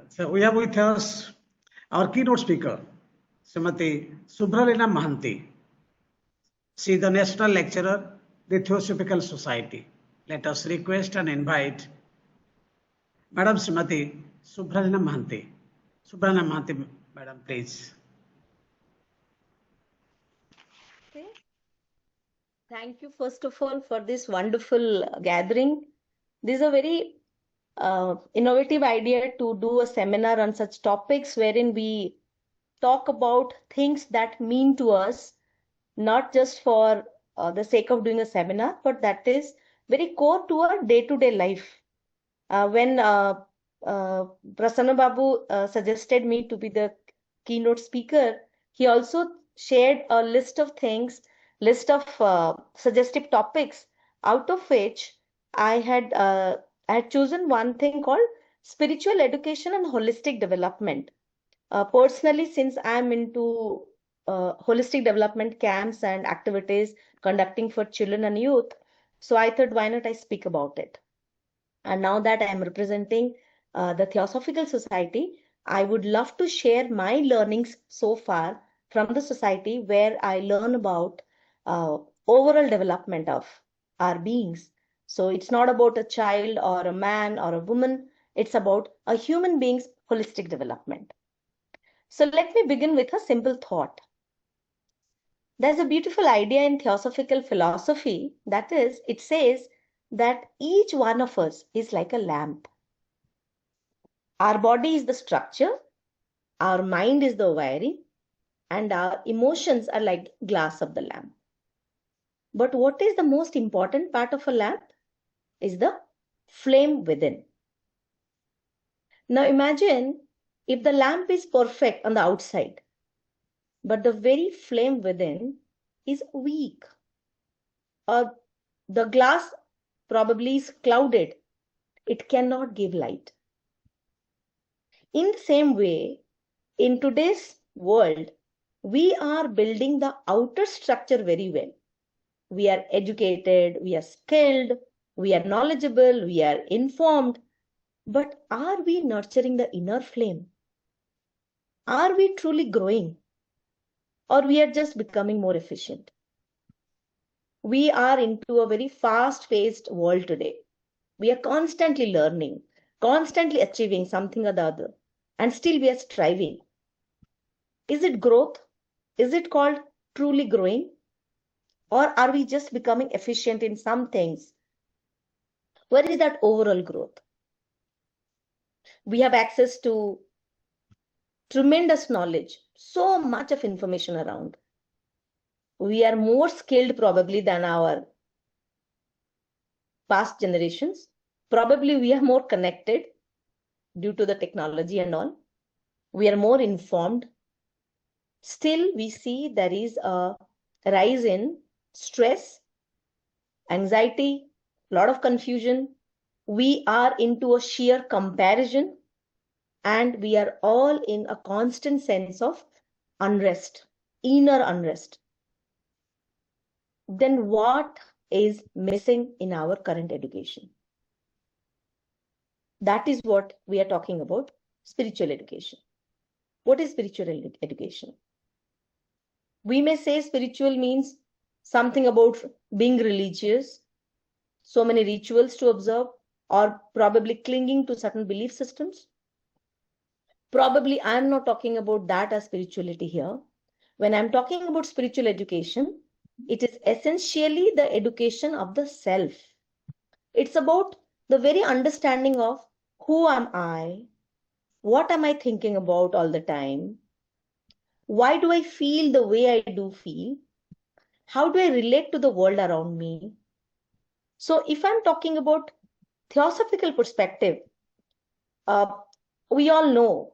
So we have with us our keynote speaker, Srimati Suvralina Mohanty. She is the National Lecturer, the Theosophical Society. Let us request and invite Madam Srimati Suvralina Mohanty. Suvralina Mohanty, Madam, please. Okay. Thank you, first of all, for this wonderful gathering. This is a very innovative idea to do a seminar on such topics wherein we talk about things that mean to us, not just for the sake of doing a seminar, but that is very core to our day-to-day life. When Prasanna Babu suggested me to be the keynote speaker, he also shared a list of things, list of suggestive topics, out of which I had chosen one thing called spiritual education and holistic development. Personally, since I'm into holistic development camps and activities conducting for children and youth, so I thought, why not I speak about it? And now that I am representing the Theosophical Society, I would love to share my learnings so far from the society, where I learn about overall development of our beings. So it's not about a child or a man or a woman, it's about a human being's holistic development. So let me begin with a simple thought. There's a beautiful idea in theosophical philosophy, that is, it says that each one of us is like a lamp. Our body is the structure, our mind is the wiring, and our emotions are like glass of the lamp. But what is the most important part of a lamp is the flame within. Now imagine if the lamp is perfect on the outside, but the very flame within is weak, or the glass probably is clouded, it cannot give light. In the same way, in today's world, we are building the outer structure very well. We are educated, we are skilled, we are knowledgeable, we are informed. But are we nurturing the inner flame? Are we truly growing? Or we are just becoming more efficient? We are into a very fast-paced world today. We are constantly learning, constantly achieving something or the other, and still we are striving. Is it growth? Is it called truly growing? Or are we just becoming efficient in some things? Where is that overall growth? We have access to tremendous knowledge, so much of information around. We are more skilled probably than our past generations. Probably we are more connected due to the technology and all. We are more informed. Still, we see there is a rise in stress, anxiety, a lot of confusion. We are into a sheer comparison, and we are all in a constant sense of unrest, inner unrest. Then what is missing in our current education? That is what we are talking about, spiritual education. What is spiritual education? We may say spiritual means something about being religious, so many rituals to observe, or probably clinging to certain belief systems. Probably I'm not talking about that as spirituality here. When I'm talking about spiritual education, it is essentially the education of the self. It's about the very understanding of who am I, what am I thinking about all the time, why do I feel the way I do feel, how do I relate to the world around me. So if I'm talking about theosophical perspective, we all know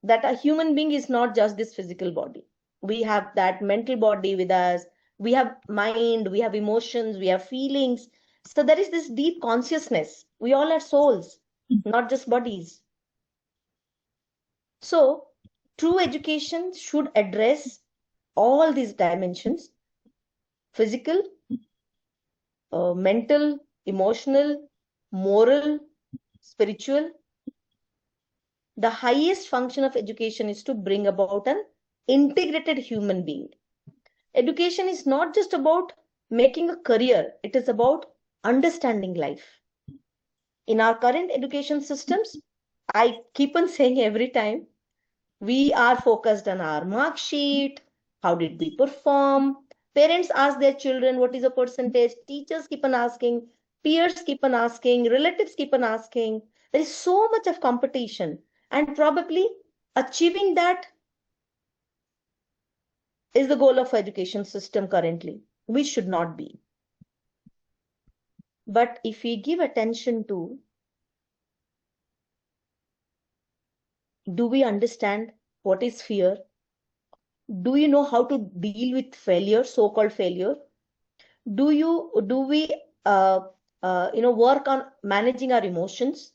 that a human being is not just this physical body. We have that mental body with us, we have mind, we have emotions, we have feelings. So there is this deep consciousness. We all are souls, not just bodies. So true education should address all these dimensions: physical, mental, emotional, moral, spiritual. the highest function of education is to bring about an integrated human being. Education is not just about making a career, it is about understanding life. In our current education systems, I keep on saying every time, we are focused on our mark sheet, how did we perform? Parents ask their children what is the percentage, teachers keep on asking, peers keep on asking, relatives keep on asking. There is so much of competition, and probably achieving that is the goal of education system currently. We should not be. But if we give attention to, do we understand what is fear? Do you know how to deal with failure, so-called failure? Do we work on managing our emotions?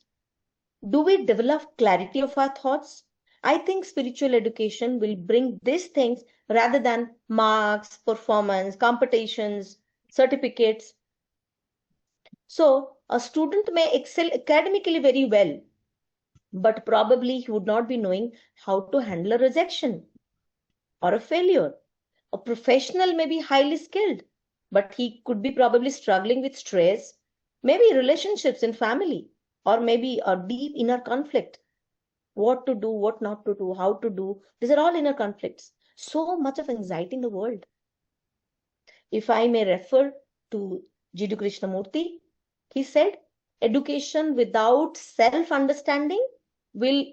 Do we develop clarity of our thoughts? I think spiritual education will bring these things rather than marks, performance, competitions, certificates. So a student may excel academically very well, but probably he would not be knowing how to handle a rejection or a failure. A professional may be highly skilled, but he could be probably struggling with stress, maybe relationships in family, or maybe a deep inner conflict. What to do, what not to do, how to do. These are all inner conflicts. So much of anxiety in the world. If I may refer to Jiddu Krishnamurti, he said, education without self-understanding will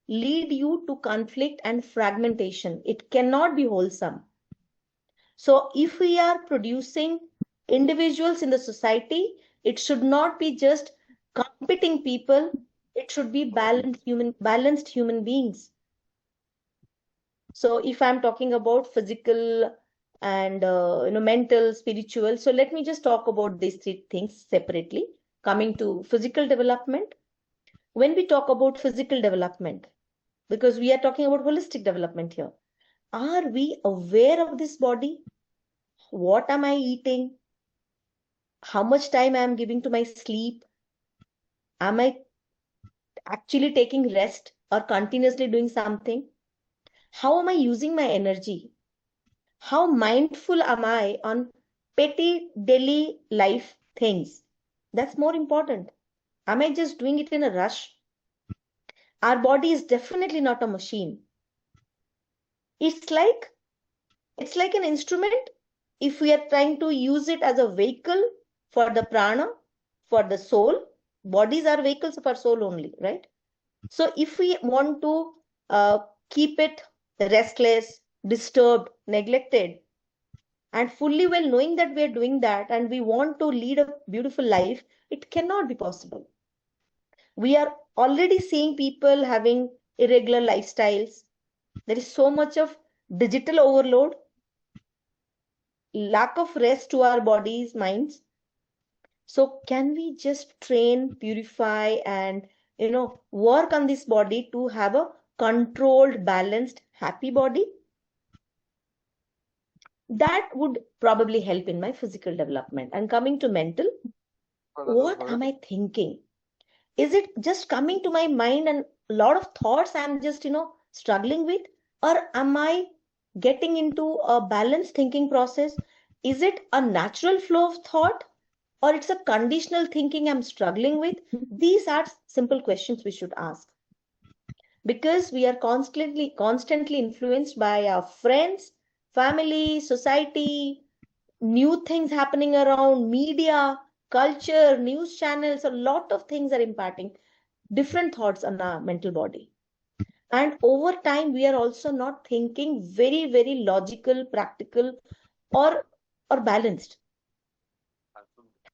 lead you to conflict and fragmentation. It cannot be wholesome. So if we are producing individuals in the society, it should not be just competing people. It should be balanced human beings. So if I'm talking about physical and mental, spiritual, so let me just talk about these three things separately. Coming to physical development, when we talk about physical development, because we are talking about holistic development here, are we aware of this body? What am I eating? How much time I am giving to my sleep? Am I actually taking rest or continuously doing something? How am I using my energy? How mindful am I on petty daily life things? That's more important. Am I just doing it in a rush? Our body is definitely not a machine. It's like an instrument. If we are trying to use it as a vehicle for the prana, for the soul, bodies are vehicles of our soul only, right? So if we want to keep it restless, disturbed, neglected, and fully well knowing that we are doing that and we want to lead a beautiful life, it cannot be possible. We are already seeing people having irregular lifestyles. There is so much of digital overload, lack of rest to our bodies, minds. So can we just train, purify, and work on this body to have a controlled, balanced, happy body? That would probably help in my physical development. And coming to mental, what am I thinking? Is it just coming to my mind and a lot of thoughts I'm just struggling with? Or am I getting into a balanced thinking process? Is it a natural flow of thought, or it's a conditional thinking I'm struggling with? These are simple questions we should ask, because we are constantly influenced by our friends, family, society, new things happening around, media, culture, news channels. A lot of things are imparting different thoughts on our mental body. And over time, we are also not thinking very, very logical, practical, or balanced.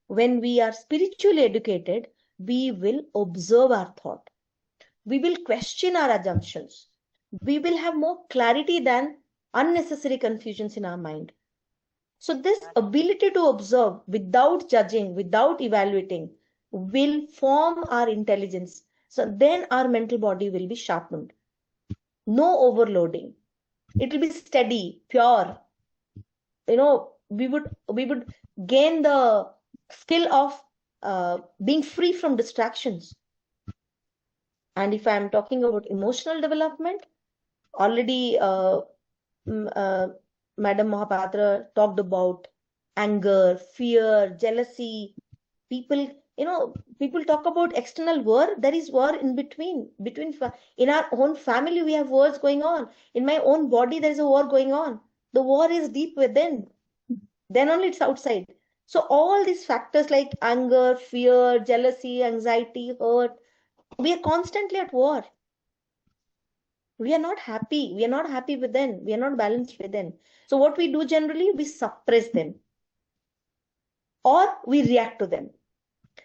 When we are spiritually educated, we will observe our thought. We will question our assumptions. We will have more clarity than unnecessary confusions in our mind. So this ability to observe without judging, without evaluating, will form our intelligence. So then our mental body will be sharpened. No overloading. It will be steady, pure. We would gain the skill of being free from distractions. And if I'm talking about emotional development, already Madam Mohapatra talked about anger, fear, jealousy. People, people talk about external war. There is war in between. In our own family, we have wars going on. In my own body, there is a war going on. The war is deep within. Then only it's outside. So all these factors like anger, fear, jealousy, anxiety, hurt, we are constantly at war. We are not happy. We are not happy within. We are not balanced within. So what we do generally, we suppress them or we react to them.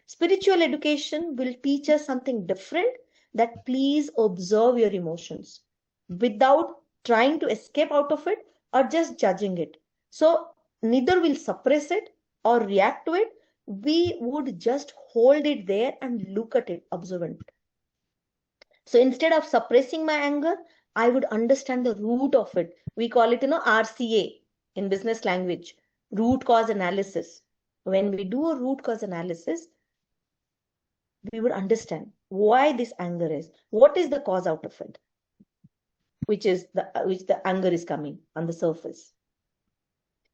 Spiritual education will teach us something different, that please observe your emotions without trying to escape out of it or just judging it. So neither will suppress it or react to it. We would just hold it there and look at it, observant. So instead of suppressing my anger, I would understand the root of it. We call it, RCA in business language, root cause analysis. When we do a root cause analysis, we would understand why this anger is, what is the cause out of it, which the anger is coming on the surface.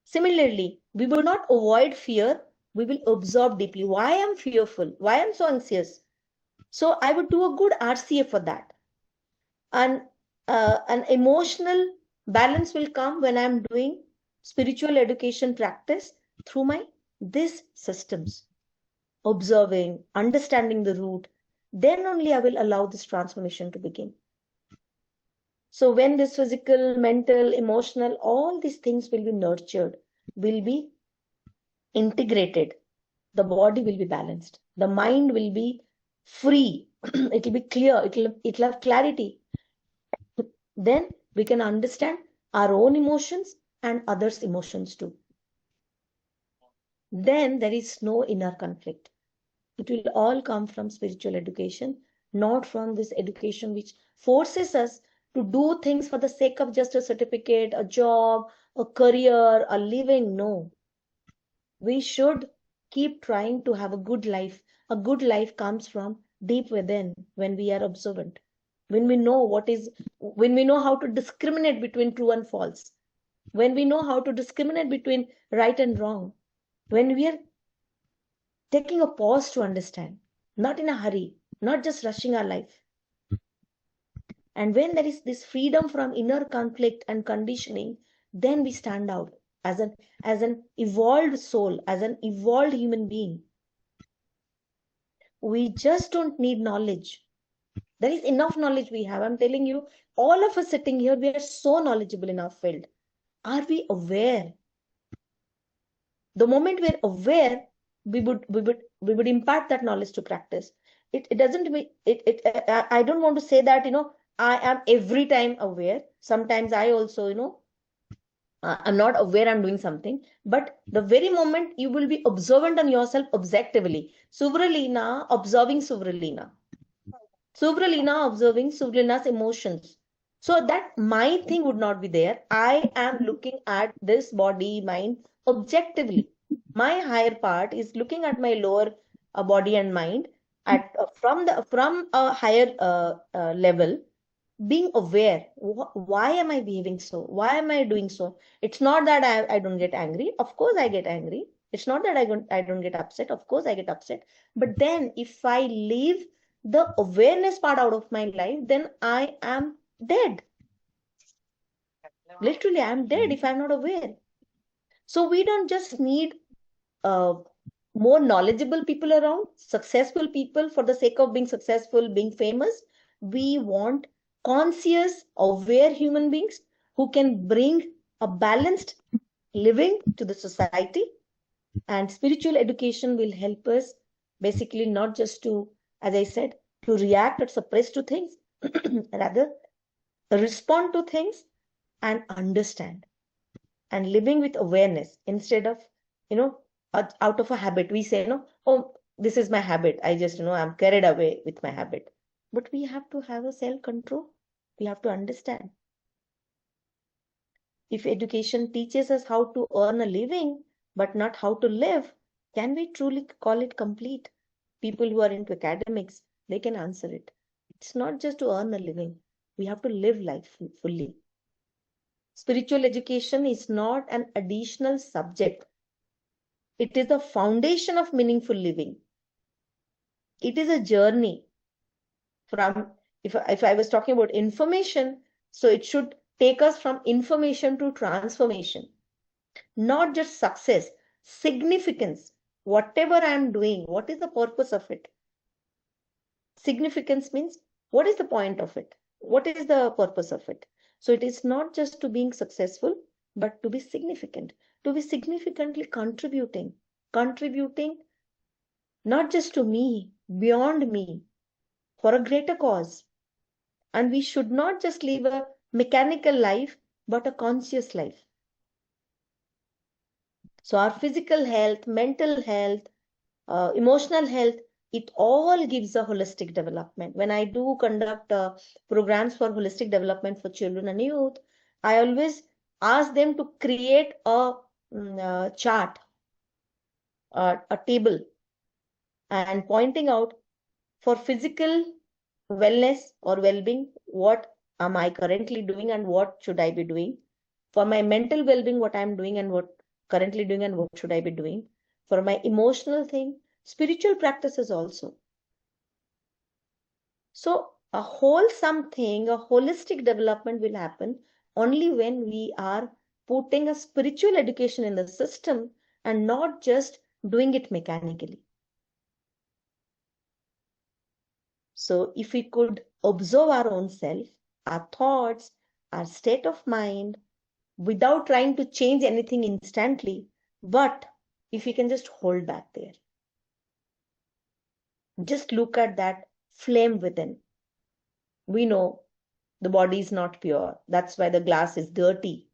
Similarly, we will not avoid fear. We will observe deeply. Why I'm fearful? Why I'm so anxious? So I would do a good RCA for that. And an emotional balance will come when I'm doing spiritual education practice through these systems, observing, understanding the root. Then only I will allow this transformation to begin. So when this physical, mental, emotional, all these things will be nurtured, will be integrated, the body will be balanced, the mind will be free, it will be clear, it'll have clarity. Then we can understand our own emotions and others' emotions too. Then there is no inner conflict. It will all come from spiritual education, not from this education which forces us to do things for the sake of just a certificate, a job, a career, a living. No. We should keep trying to have a good life. A good life comes from deep within when we are observant. When we know when we know how to discriminate between true and false. When we know how to discriminate between right and wrong. When we are taking a pause to understand, not in a hurry, not just rushing our life. And when there is this freedom from inner conflict and conditioning, then we stand out as an evolved soul, as an evolved human being. We just don't need knowledge. There is enough knowledge we have. I'm telling you, all of us sitting here, we are so knowledgeable in our field. Are we aware? The moment we're aware, we would impart that knowledge to practice. It doesn't mean I don't want to say that I am every time aware. Sometimes I also I'm not aware I'm doing something, but the very moment you will be observant on yourself objectively. Suvralina observing Suvralina. Suvralina observing Suvralina's emotions. So that my thing would not be there. I am looking at this body, mind objectively. My higher part is looking at my lower body and mind from a higher level, being aware. Why am I behaving so? Why am I doing so? It's not that I don't get angry. Of course I get angry. It's not that I don't get upset. Of course I get upset. But then if I leave the awareness part out of my life, then I am dead. Literally, I'm dead if I'm not aware. So we don't just need more knowledgeable people around, successful people for the sake of being successful, being famous. We want conscious, aware human beings who can bring a balanced living to the society. And spiritual education will help us basically not just to, as I said, to react or suppress to things, rather respond to things and understand, and living with awareness instead of, out of a habit. We say, oh, this is my habit. I just, I'm carried away with my habit. But we have to have a self-control. We have to understand. If education teaches us how to earn a living, but not how to live, can we truly call it complete? People who are into academics, they can answer it. It's not just to earn a living. We have to live life fully. Spiritual education is not an additional subject. It is the foundation of meaningful living. It is a journey from, if I was talking about information, so it should take us from information to transformation, not just success, significance. Whatever I am doing, what is the purpose of it? Significance means what is the point of it? What is the purpose of it? So it is not just to being successful, but to be significant, to be significantly contributing not just to me, beyond me, for a greater cause. And we should not just live a mechanical life, but a conscious life. So our physical health, mental health, emotional health, it all gives a holistic development. When I do conduct programs for holistic development for children and youth, I always ask them to create a chart, a table, and pointing out for physical wellness or well-being, what am I currently doing and what should I be doing? For my mental well-being, what I'm doing and what currently doing and what should I be doing? For my emotional thing, spiritual practices also. So a wholesome thing, a holistic development will happen only when we are putting a spiritual education in the system and not just doing it mechanically. So if we could observe our own self, our thoughts, our state of mind, without trying to change anything instantly, but if we can just hold back there, just look at that flame within. We know the body is not pure. That's why the glass is dirty.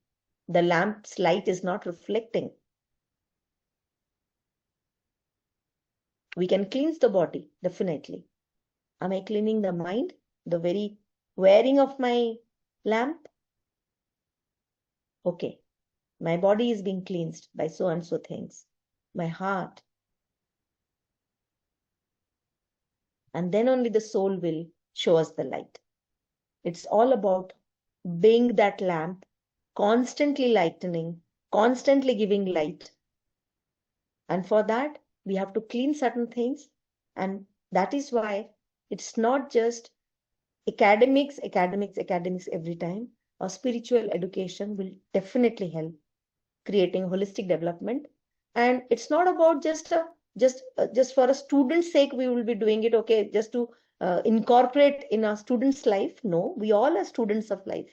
The lamp's light is not reflecting. We can cleanse the body, definitely. Am I cleaning the mind? The very wearing of my lamp? Okay, my body is being cleansed by so and so things. My heart. And then only the soul will show us the light. It's all about being that lamp, constantly lightening, constantly giving light. And for that, we have to clean certain things. And that is why it's not just academics every time. Or spiritual education will definitely help creating holistic development. And it's not about just for a student's sake we will be doing it, okay, just to incorporate in our student's life. No, we all are students of life.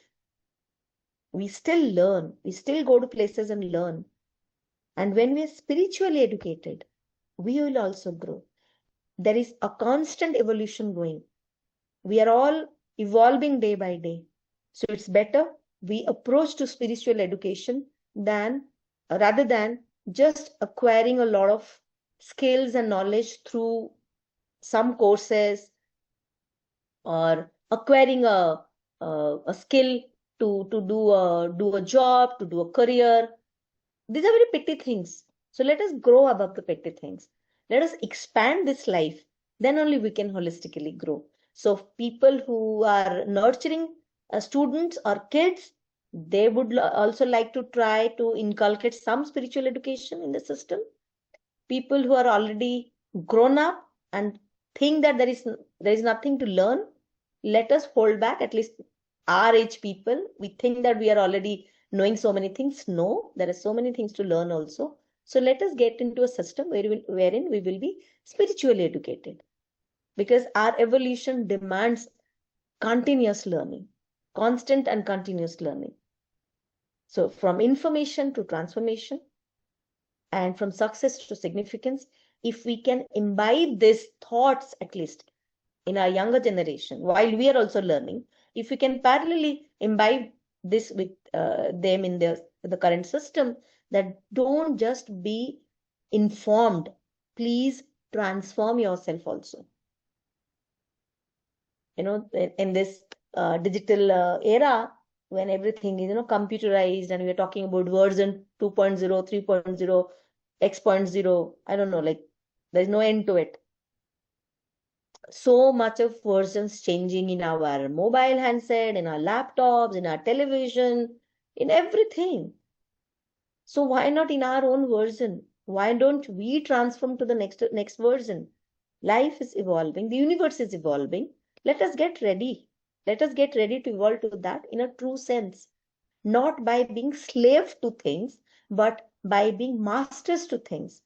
We still learn, we still go to places and learn. And when we are spiritually educated, we will also grow. There is a constant evolution going. We are all evolving day by day. So it's better we approach to spiritual education rather than just acquiring a lot of skills and knowledge through some courses or acquiring a skill to do a job, to do a career. These are very petty things. So let us grow above the petty things. Let us expand this life. Then only we can holistically grow. So people who are nurturing students or kids, they would also like to try to inculcate some spiritual education in the system. People who are already grown up and think that there is nothing to learn, let us hold back. At least our age people, we think that we are already knowing so many things. No, there are so many things to learn also. So let us get into a system wherein we will be spiritually educated, because our evolution demands continuous learning, constant and continuous learning. So from information to transformation and from success to significance, if we can imbibe these thoughts, at least in our younger generation, while we are also learning, if we can parallelly imbibe this with them in the current system, that don't just be informed, please transform yourself also. In this digital era, when everything is computerized, and we're talking about version 2.0, 3.0, X.0, I don't know, like there's no end to it. so much of versions changing in our mobile handset, in our laptops, in our television, in everything. So why not in our own version? Why don't we transform to the next version? Life is evolving, the universe is evolving. Let us get ready. Let us get ready to evolve to that in a true sense, not by being slave to things, but by being masters to things.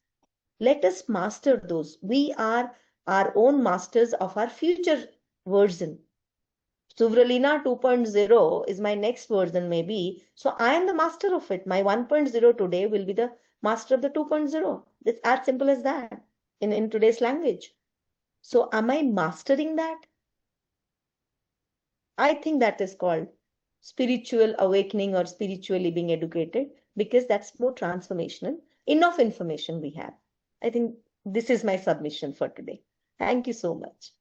Let us master those. We are our own masters of our future version. Suvralina 2.0 is my next version, maybe. So I am the master of it. My 1.0 today will be the master of the 2.0. It's as simple as that in today's language. So am I mastering that? I think that is called spiritual awakening or spiritually being educated, because that's more transformational. Enough information we have. I think this is my submission for today. Thank you so much.